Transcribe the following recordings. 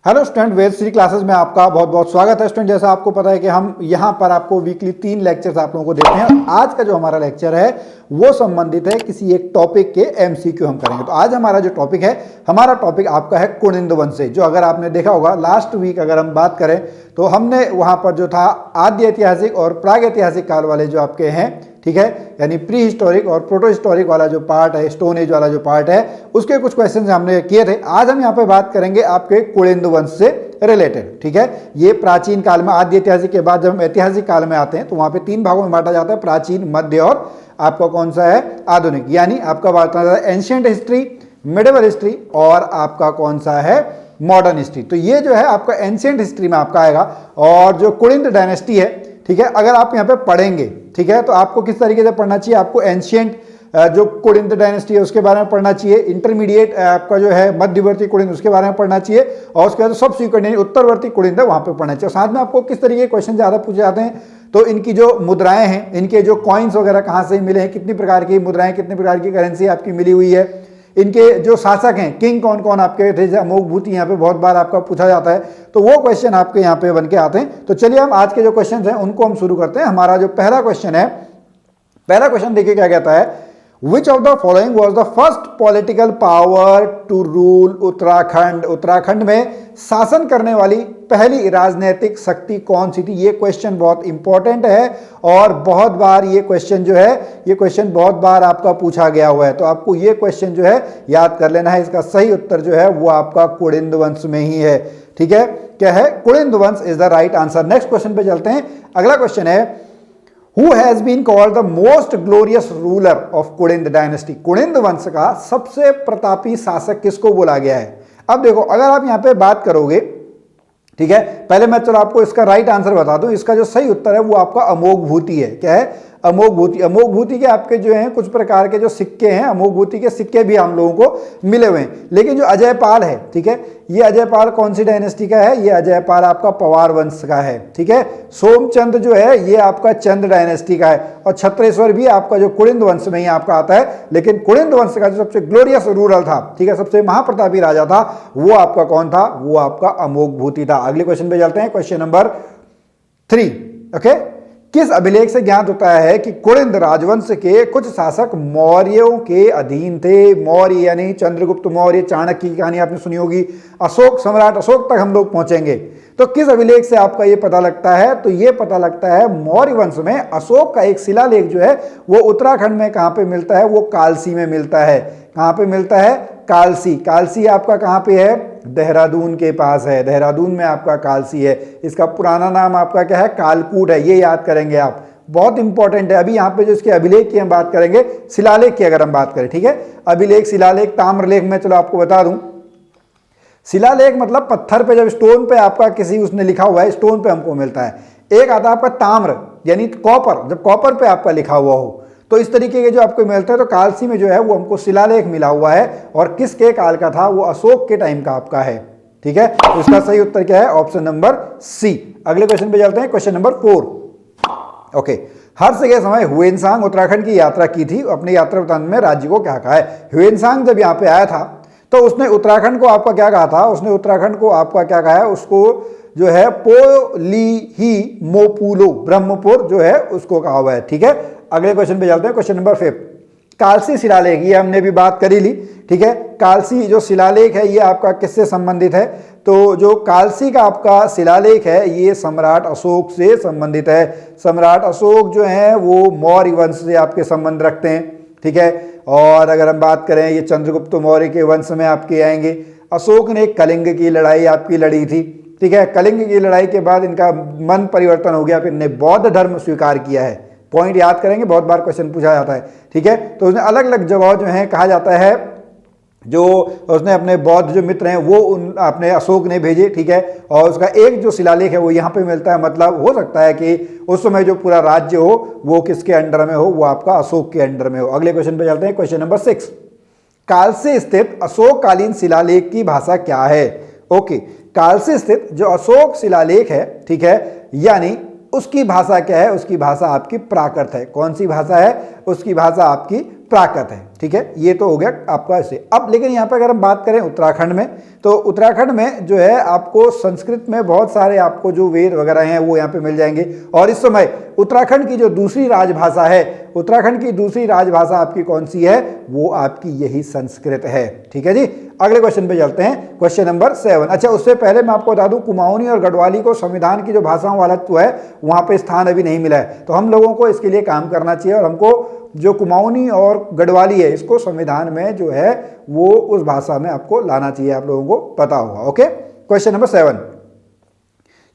Hello student, वेद Shri classes में आपका बहुत बहुत स्वागत है। स्टूडेंट, जैसा आपको पता है कि हम यहाँ पर आपको वीकली 3 लेक्चर्स आप लोगों को देते हैं। आज का जो हमारा लेक्चर है वो संबंधित है किसी एक टॉपिक के एमसीक्यू हम करेंगे। तो आज हमारा जो टॉपिक है, हमारा टॉपिक आपका है कुनिंद वंश। जो अगर आपने देखा होगा लास्ट वीक अगर हम बात करें तो हमने वहाँ पर जो था आद्य ऐतिहासिक और प्राग ऐतिहासिक काल वाले जो आपके हैं, ठीक है, यानी प्री हिस्टोरिक और प्रोटो हिस्टोरिक वाला जो पार्ट है, स्टोन एज वाला जो पार्ट है, उसके कुछ क्वेश्चंस हमने किए थे। आज हम यहाँ पे बात करेंगे आपके कुनिंद वंश से रिलेटेड, ठीक है। ये प्राचीन काल में, आद्य ऐतिहासिक के बाद जब हम ऐतिहासिक काल में आते हैं तो वहाँ पे 3 भागों में बांटा जाता है, प्राचीन, मध्य और आपका कौन सा है, आधुनिक। यानी आपका बांटा जाता है एंशिएंट हिस्ट्री, मिडिवल हिस्ट्री और आपका कौन सा है, मॉडर्न हिस्ट्री। तो ये जो है आपका एंशिएंट हिस्ट्री में आपका आएगा। और जो कुनिंद डायनेस्टी है, ठीक है, अगर आप यहाँ पे पढ़ेंगे, ठीक है, तो आपको किस तरीके से पढ़ना चाहिए, आपको एंशिएंट जो कुनिंद डायनेस्टी है उसके बारे में पढ़ना चाहिए, इंटरमीडिएट आपका जो है मध्यवर्ती कुनिंद उसके बारे में पढ़ना चाहिए, और उसके बाद सब सीक्वेंट उत्तरवर्ती कुनिंद है वहाँ पे पढ़ना चाहिए। साथ में आपको किस तरीके के क्वेश्चन ज़्यादा पूछे जाते हैं, तो इनकी जो मुद्राएं हैं, इनके जो कॉइन्स वगैरह कहाँ से मिले हैं, कितनी प्रकार की मुद्राएं, कितनी प्रकार की करेंसी आपकी मिली हुई है, इनके जो शासक हैं, किंग कौन कौन आपके थे, अमोघ भूति यहाँ पे बहुत बार आपका पूछा जाता है, तो वो क्वेश्चन आपके यहाँ पे बन के आते हैं। तो चलिए हम आज के जो क्वेश्चन हैं उनको हम शुरू करते हैं। हमारा जो पहला क्वेश्चन है, पहला क्वेश्चन देखिए क्या कहता है, Which of the following was the first political power to rule Uttarakhand? Uttarakhand में शासन करने वाली पहली राजनीतिक शक्ति कौन सी थी? ये क्वेश्चन बहुत इंपॉर्टेंट है और बहुत बार ये क्वेश्चन जो है, ये क्वेश्चन बहुत बार आपका पूछा गया हुआ है। तो आपको ये क्वेश्चन जो है याद कर लेना है। इसका सही उत्तर जो है वो आपका कुनिंद वंश में ही है, ठीक है। क्या है? कुनिंद वंश is the right answer. Next question पे चलते हैं। अगला क्वेश्चन है, Who has been called the most glorious ruler of Kuninda dynasty? Kuninda वंश का सबसे प्रतापी शासक किसको बोला गया है? अब देखो, अगर आप यहाँ पे बात करोगे, ठीक है, पहले मैं चलो आपको इसका राइट आंसर बता दूं। इसका जो सही उत्तर है वो आपका अमोघ भूति है। क्या है? अमोघ भूति। अमोघ भूति के आपके जो हैं कुछ प्रकार के जो सिक्के हैं, अमोघ भूति के सिक्के भी हम लोगों को मिले हुए हैं। लेकिन जो अजयपाल है, ठीक है, ये अजयपाल कौन सी डायनेस्टी का है? ये अजयपाल आपका पवार वंश का है, ठीक है। सोमचंद जो है ये आपका चंद डायनेस्टी का है, और छत्रेश्वर भी आपका जो कुनिंद वंश में ही आपका आता है। लेकिन कुनिंद वंश का जो सबसे ग्लोरियस रूलर था, ठीक है, सबसे महाप्रतापी राजा था, वो आपका कौन था? वो आपका अमोघ भूति था। अगले क्वेश्चन पे चलते हैं, क्वेश्चन नंबर 3। ओके, किस अभिलेख से ज्ञात होता है कि कुनिंद राजवंश के कुछ शासक मौर्यों के अधीन थे? मौर्य यानी चंद्रगुप्त मौर्य, चाणक्य की कहानी आपने सुनी होगी, अशोक, सम्राट अशोक तक हम लोग पहुंचेंगे। तो किस अभिलेख से आपका ये पता लगता है? तो ये पता लगता है मौर्य वंश में अशोक का एक शिलालेख जो है वो उत्तराखंड में कहाँ पे मिलता है? वो कालसी में मिलता है। कहाँ पे मिलता है? कालसी। कालसी आपका कहाँ पे है? देहरादून के पास है। देहरादून में आपका कालसी है। इसका पुराना नाम आपका क्या है? कालकूट है। ये याद करेंगे आप, बहुत इंपॉर्टेंट है। अभी यहाँ पे जो इसके अभिलेख की हम बात करेंगे, शिलालेख की अगर हम बात करें, ठीक है, अभिलेख, शिलालेख, ताम्रलेख में चलो आपको बता दूं। शिलालेख मतलब पत्थर पे, जब स्टोन पे आपका किसी उसने लिखा हुआ है, स्टोन पे हमको मिलता है। एक आता है आपका ताम्र यानी कॉपर, जब कॉपर पे आपका लिखा हुआ हो, तो इस तरीके के जो आपको मिलते हैं। तो कालसी में जो है वो हमको शिलालेख मिला हुआ है, और किसके काल का था? वो अशोक के टाइम का आपका है, ठीक है। तो इसका सही उत्तर क्या है? Option number C. अगले क्वेश्चन पे चलते हैं, क्वेश्चन नंबर 4। ओके, हर्ष के समय ह्वेनसांग उत्तराखंड की यात्रा की थी, अपनी यात्रा वृत्तांत में राज्य को क्या कहा है? ह्वेनसांग जब यहाँ पे आया था तो उसने उत्तराखंड को आपका क्या कहा था? उसने उत्तराखंड को आपका क्या कहा है? उसको जो है पोली ही मोपुलो, ब्रह्मपुर जो है उसको कहा हुआ है, ठीक है। अगले क्वेश्चन पे चलते हैं, क्वेश्चन नंबर 5। कालसी शिलालेख, ये हमने भी बात करी ली, ठीक है। कालसी जो शिलालेख है ये आपका किससे संबंधित है? तो जो कालसी का आपका शिलालेख है ये सम्राट अशोक से संबंधित है। सम्राट अशोक जो है वो मौर्य वंश से आपके संबंध रखते हैं, ठीक है। और अगर हम बात करें, ये चंद्रगुप्त मौर्य के वंश में आपके आएंगे। अशोक ने कलिंग की लड़ाई आपकी लड़ी थी, ठीक है। कलिंग की लड़ाई के बाद इनका मन परिवर्तन हो गया, फिर इन्हें बौद्ध धर्म स्वीकार किया है। पॉइंट याद करेंगे, बहुत बार क्वेश्चन पूछा जाता है, ठीक है। तो उसने अलग अलग जगह जो है कहा जाता है, जो उसने अपने बौद्ध जो मित्र हैं वो उन अपने अशोक ने भेजे, ठीक है। और उसका एक जो शिलालेख है वो यहाँ पे मिलता है। मतलब हो सकता है कि उस समय जो पूरा राज्य हो वो किसके अंडर में हो? वो आपका अशोक के अंडर में हो। अगले क्वेश्चन पे चलते हैं, क्वेश्चन नंबर 6। कालसी स्थित अशोककालीन शिलालेख की भाषा क्या है? ओके, कालसी स्थित जो अशोक शिलालेख है, ठीक है, यानी उसकी भाषा क्या है? उसकी भाषा आपकी प्राकृत है। कौन सी भाषा है? उसकी भाषा आपकी प्राकृत है। ठीक है, ये तो हो गया आपका ऐसे। अब लेकिन यहाँ पे अगर हम बात करें उत्तराखंड में, तो उत्तराखंड में जो है आपको संस्कृत में बहुत सारे आपको जो वेद वगैरह हैं वो यहाँ पे मिल जाएंगे। और इस समय उत्तराखंड की जो दूसरी राजभाषा है, उत्तराखंड की दूसरी राजभाषा आपकी कौन सी है, वो आपकी यही संस्कृत है। ठीक है जी, अगले क्वेश्चन पे चलते हैं, क्वेश्चन नंबर 7। अच्छा, उससे पहले मैं आपको बता दूं, कुमाऊनी और गढ़वाली को संविधान की जो भाषाओं वाला तो है वहां पे स्थान अभी नहीं मिला है, तो हम लोगों को इसके लिए काम करना चाहिए और हमको जो कुमाऊनी और गढ़वाली है इसको संविधान में जो है वो उस भाषा में आपको लाना चाहिए, आप लोगों को पता होगा। ओके, क्वेश्चन नंबर 7,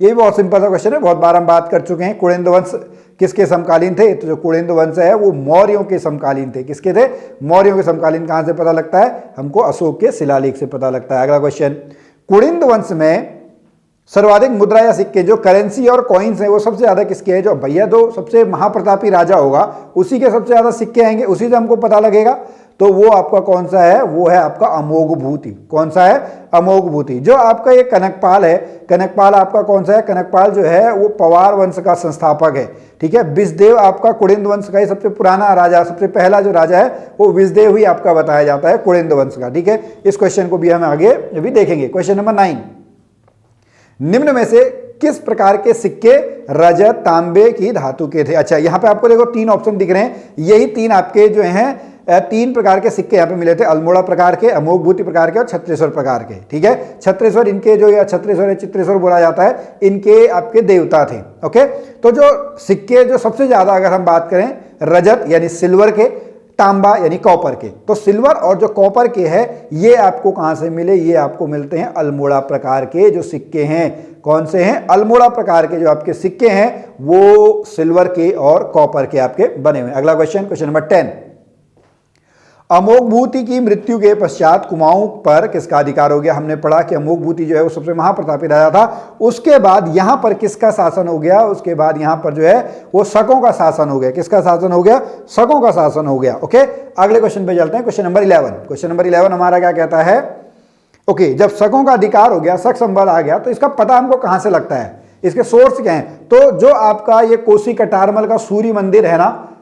ये भी बहुत सिंपल सा क्वेश्चन है, बहुत बार हम बात कर चुके हैं। कुलेंदु वंश किसके समकालीन थे? तो जो कुलेंदु वंश है वो मौर्यों के समकालीन थे। किसके थे? मौर्यों के समकालीन। कहां से पता लगता है? हमको अशोक के शिलालेख से पता लगता है। अगला क्वेश्चन, कुलिंद वंश में सर्वाधिक मुद्रा या सिक्के जो करेंसी और कॉइन्स हैं वो सबसे ज्यादा किसके हैं? जो भैया तो सबसे महाप्रतापी राजा होगा उसी के सबसे ज्यादा सिक्के आएंगे, उसी से हमको पता लगेगा। तो वो आपका कौन सा है? वो है आपका अमोघभूति। कौन सा है? अमोघभूति। जो आपका ये कनकपाल है, कनकपाल आपका कौन सा है? कनकपाल जो है वो पवार वंश का संस्थापक है। ठीक है, विषदेव आपका कुलिंद वंश का ही सबसे पुराना राजा, सबसे पहला जो राजा है वो विषदेव ही आपका बताया जाता है कुलिंद वंश का। ठीक है, इस क्वेश्चन को भी हम आगे भी देखेंगे। क्वेश्चन नंबर 9, निम्न में से किस प्रकार के सिक्के रजत तांबे की धातु के थे? अच्छा, यहां पे आपको देखो 3 ऑप्शन दिख रहे हैं, यही 3 आपके जो हैं 3 प्रकार के सिक्के यहाँ पे मिले थे, अल्मोड़ा प्रकार के, अमोघभूति प्रकार के और छत्रेश्वर प्रकार के। ठीक है, छत्रेश्वर इनके जो, या छत्रेश्वर या चित्रेश्वर बोला जाता है, इनके आपके देवता थे। ओके, तो जो सिक्के जो सबसे ज्यादा अगर हम बात करें रजत यानी सिल्वर के, तांबा यानी कॉपर के, तो सिल्वर और जो कॉपर के हैं ये आपको कहां से मिले? ये आपको मिलते हैं अल्मोड़ा प्रकार के जो सिक्के हैं। कौन से हैं? अल्मोड़ा प्रकार के जो आपके सिक्के हैं वो सिल्वर के और कॉपर के आपके बने हुए। अगला क्वेश्चन, क्वेश्चन नंबर 10, अमोघभूति की मृत्यु के पश्चात कुमाऊं पर किसका अधिकार हो गया? हमने पढ़ा कि अमोघभूति जो है वो सबसे महाप्रतापी राजा था, उसके बाद यहां पर किसका शासन हो गया? उसके बाद यहां पर जो है वो शकों का शासन हो गया। किसका शासन हो गया? शकों का शासन हो गया। ओके, अगले क्वेश्चन पे चलते हैं, क्वेश्चन नंबर 11। क्वेश्चन नंबर 11 हमारा क्या कहता है? ओके, जब शकों का अधिकार हो गया, शक संबल आ गया, तो इसका पता हमको कहां से लगता है? इसके सोर्स क्या है? तो जो आपका ये कोसी कटारमल का सूर्य मंदिर है ना,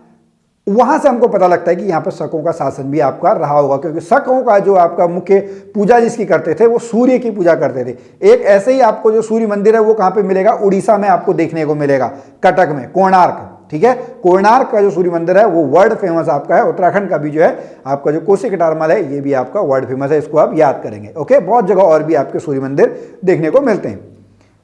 वहां से हमको पता लगता है कि यहां पर शकों का शासन भी आपका रहा होगा, क्योंकि शकों का जो आपका मुख्य पूजा जिसकी करते थे वो सूर्य की पूजा करते थे। एक ऐसे ही आपको जो सूर्य मंदिर है वो कहां पे मिलेगा? उड़ीसा में आपको देखने को मिलेगा, कटक में, कोणार्क। ठीक है, कोणार्क का जो सूर्य मंदिर है वो वर्ल्ड फेमस आपका है। उत्तराखंड का भी जो है आपका जो कोसी कटारमल है ये भी आपका वर्ल्ड फेमस है, इसको आप याद करेंगे। ओके, बहुत जगह और भी आपके सूर्य मंदिर देखने को मिलते हैं।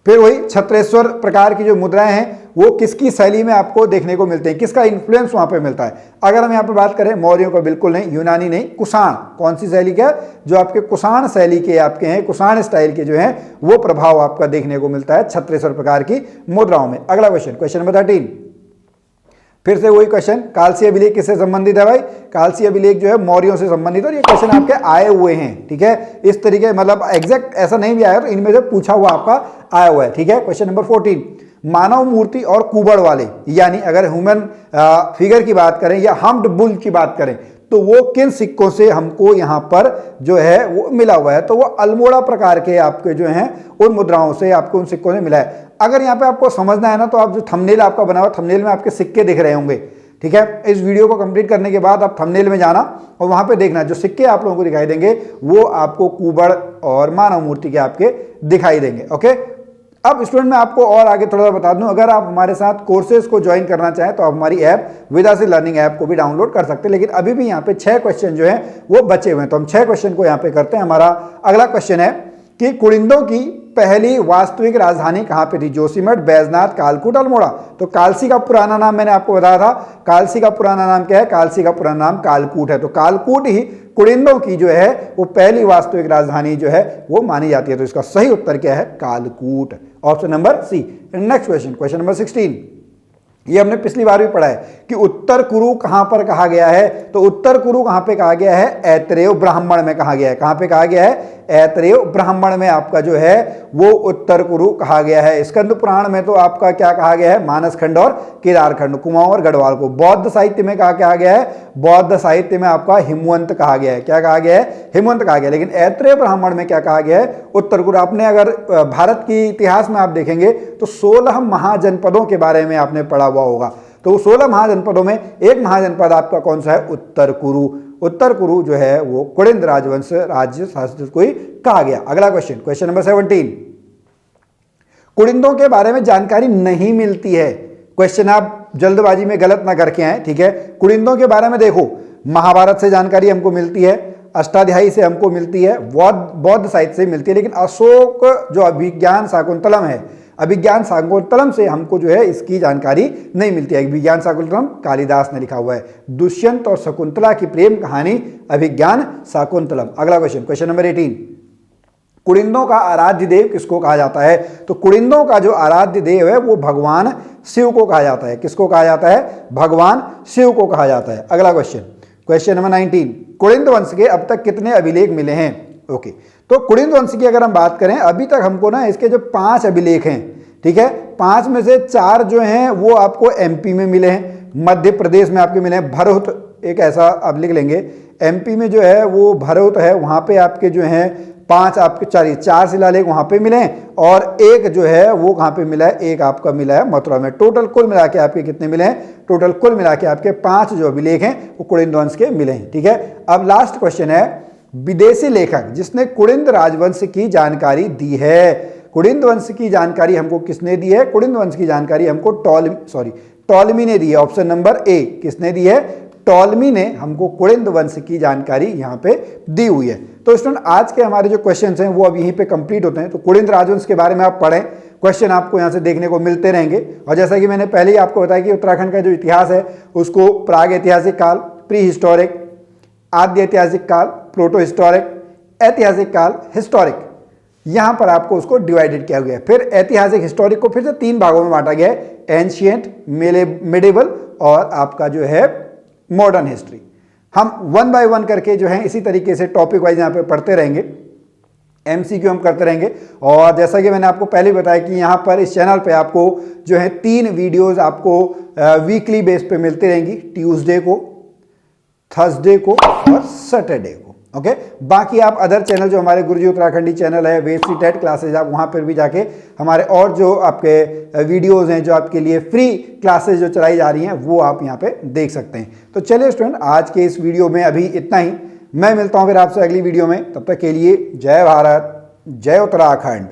फिर वही छत्रेश्वर प्रकार की जो मुद्राएं हैं वो किसकी शैली में आपको देखने को मिलते हैं? किसका इन्फ्लुएंस वहां पे मिलता है? अगर हम यहाँ पे बात करें मौर्यों का, बिल्कुल नहीं, यूनानी नहीं, कुषाण। कौन सी शैली का? जो आपके कुषाण शैली के आपके हैं, कुषाण स्टाइल के जो हैं वो प्रभाव आपका देखने को मिलता है छत्रेश्वर प्रकार की मुद्राओं में। अगला क्वेश्चन, क्वेश्चन नंबर 13, फिर से वही क्वेश्चन, कालसी अभिलेख किससे संबंधित है भाई? कालसी अभिलेख जो है मौर्यों से संबंधित, और ये क्वेश्चन आपके आए हुए हैं। ठीक है, इस तरीके, मतलब एग्जैक्ट ऐसा नहीं भी आया, तो इनमें से पूछा हुआ आपका आया हुआ है। ठीक है, क्वेश्चन नंबर 14, मानव मूर्ति और कुबड़ वाले, यानी अगर ह्यूमन फिगर की बात करें या हम्प्ड बुल की बात करें, तो वो किन सिक्कों से हमको यहां पर जो है वो मिला हुआ है? तो वो अल्मोड़ा प्रकार के आपके जो हैं उन मुद्राओं से आपको उन सिक्कों से मिला है। अगर यहाँ पे आपको समझना है ना, तो आप जो थंबनेल आपका बना हुआ, थंबनेल में आपके सिक्के दिख रहे होंगे। ठीक है, इस वीडियो को कंप्लीट करने के बाद आप थंबनेल में जाना और वहां पे देखना, जो सिक्के आप लोगों को दिखाई देंगे वो आपको कुबड़ और मानव मूर्ति के आपके दिखाई देंगे। ओके, अब स्टूडेंट मैं आपको और आगे थोड़ा सा बता दूं, अगर आप हमारे साथ कोर्सेज को ज्वाइन करना चाहें तो आप हमारी ऐप विदासी लर्निंग ऐप को भी डाउनलोड कर सकते हैं। लेकिन अभी भी यहाँ पे 6 क्वेश्चन जो हैं वो बचे हुए हैं, तो हम 6 क्वेश्चन को यहाँ पे करते हैं। हमारा अगला क्वेश्चन है कि कुलिंदों की पहली वास्तविक राजधानी कहां पे थी? जोशीमठ, बैजनाथ, कालकूट, अल्मोड़ा। तो कालसी का पुराना नाम मैंने आपको बताया था, कालसी का पुराना नाम क्या है? कालसी का पुराना नाम कालकूट है। तो कालकूट ही कुलिंदों की जो है वो पहली वास्तविक राजधानी जो है वो मानी जाती है। तो इसका सही उत्तर क्या है? Kalkut, option number C. Next question, question number 16, ये हमने पिछली बार भी पढ़ा है कि उत्तर कुरु कहां पर कहा गया है? तो उत्तर कुरु कहां पे कहा गया है? ऐतरेय ब्राह्मण में कहा गया है। कहां पे कहा गया है? ऐतरेय ब्राह्मण में आपका जो है वो उत्तर कुरु कहा गया है। स्कंद पुराण में तो आपका क्या कहा गया है? मानस खंड और केदार खंड, कुमाऊं और गढ़वाल को। बौद्ध साहित्य में कहा गया है? बौद्ध साहित्य में आपका हिमवंत कहा गया है। क्या कहा गया है? हिमवंत कहा गया। लेकिन ऐतरेय ब्राह्मण में क्या कहा गया है? उत्तर कुरु। आपने अगर भारत की इतिहास में आप देखेंगे तो 16 महाजनपदों के बारे में आपने पढ़ा हुआ होगा। तो 16 महाजनपदों में एक महाजनपद आपका कौन सा है? उत्तर कुरु। उत्तर कुरु जो है वो कुड़िंद राजवंश राज्य शासित कोई कहा गया। अगला क्वेश्चन, क्वेश्चन नंबर 17, कुड़िंदों के बारे में जानकारी नहीं मिलती है। क्वेश्चन आप जल्दबाजी में गलत ना करके आए, ठीक है। कुड़िंदों के बारे में देखो, महाभारत से जानकारी हमको मिलती है, अष्टाध्यायी से हमको मिलती है, बौद्ध साहित्य से मिलती है, लेकिन अशोक जो अभिज्ञान शाकुंतलम है, अभिज्ञान शाकुंतलम से हमको जो है इसकी जानकारी नहीं मिलती है। अभिज्ञान शाकुंतलम कालिदास ने लिखा हुआ है। दुष्यंत और शकुंतला की प्रेम कहानी अभिज्ञान शाकुंतलम। अगला क्वेश्चन, क्वेश्चन नंबर 18, कुड़िंदों का आराध्य देव किसको कहा जाता है? तो कुड़िंदों का जो आराध्य देव है वो भगवान शिव को कहा जाता है। किसको कहा जाता है? भगवान शिव को कहा जाता है। अगला क्वेश्चन, क्वेश्चन नंबर 19, कुड़िंद वंश के अब तक कितने अभिलेख मिले हैं? ओके, तो कुड़िंद वंश की अगर हम बात करें, अभी तक हमको ना इसके जो 5 अभिलेख हैं, ठीक है, 5 में से 4 जो हैं वो आपको एमपी में मिले हैं, मध्य प्रदेश में आपके मिले हैं। भरौत एक ऐसा आप लिख लेंगे, एमपी में जो है वो भरौत है, वहाँ पे आपके जो हैं 5 आपके 4 शिलालेख वहाँ पे मिले हैं, और एक जो है वो कहाँ पे मिला है? एक आपका मिला है मथुरा में। टोटल कुल मिला के आपके कितने मिले हैं? टोटल कुल मिला के आपके 5 जो अभिलेख हैं वो कुड़िंद वंश के मिले हैं, ठीक है। अब लास्ट क्वेश्चन है, विदेशी लेखक जिसने कुड़िंद राजवंश की जानकारी दी है। कुड़िंद वंश की जानकारी हमको किसने दी है? कुड़िंद वंश की जानकारी हमको टॉलमी ने दी है। ऑप्शन नंबर ए, किसने दी है? टॉलमी ने हमको कुड़िंद वंश की जानकारी यहाँ पे दी हुई है। तो स्टूडेंट, आज के हमारे जो क्वेश्चंस हैं वो अब यहीं पे कंप्लीट होते हैं। तो कुड़िंद राजवंश के बारे में आप पढ़ें, क्वेश्चन आपको यहाँ से देखने को मिलते रहेंगे। और जैसा कि मैंने पहले ही आपको बताया कि उत्तराखंड का जो इतिहास है उसको प्राग ऐतिहासिक काल, प्री हिस्टोरिक, आद्य ऐतिहासिक काल, प्रोटो हिस्टोरिक, ऐतिहासिक काल, हिस्टोरिक, यहां पर आपको उसको डिवाइडेड किया गया है। फिर ऐतिहासिक हिस्टोरिक को फिर से 3 भागों में बांटा गया है, एंशिएंट, मिडिवल और आपका जो है मॉडर्न हिस्ट्री। हम 1 बाय 1 करके जो है इसी तरीके से टॉपिक वाइज यहाँ पे पढ़ते रहेंगे, एमसीक्यू हम करते रहेंगे। और जैसा कि मैंने आपको पहले बताया कि यहाँ पर इस चैनल पे आपको जो है 3 वीडियोस आपको वीकली बेस पे मिलती रहेंगी, ट्यूसडे को, थर्सडे को और सैटरडे को। ओके, बाकी आप अदर चैनल जो हमारे गुरुजी उत्तराखंडी चैनल है, वेसी टेट क्लासेज, आप वहाँ पर भी जाके हमारे और जो आपके वीडियोस हैं जो आपके लिए फ्री क्लासेज जो चलाई जा रही हैं वो आप यहाँ पे देख सकते हैं। तो चलिए स्टूडेंट, आज के इस वीडियो में अभी इतना ही। मैं मिलता हूँ फिर आपसे अगली वीडियो में, तब तक के लिए जय भारत, जय उत्तराखंड।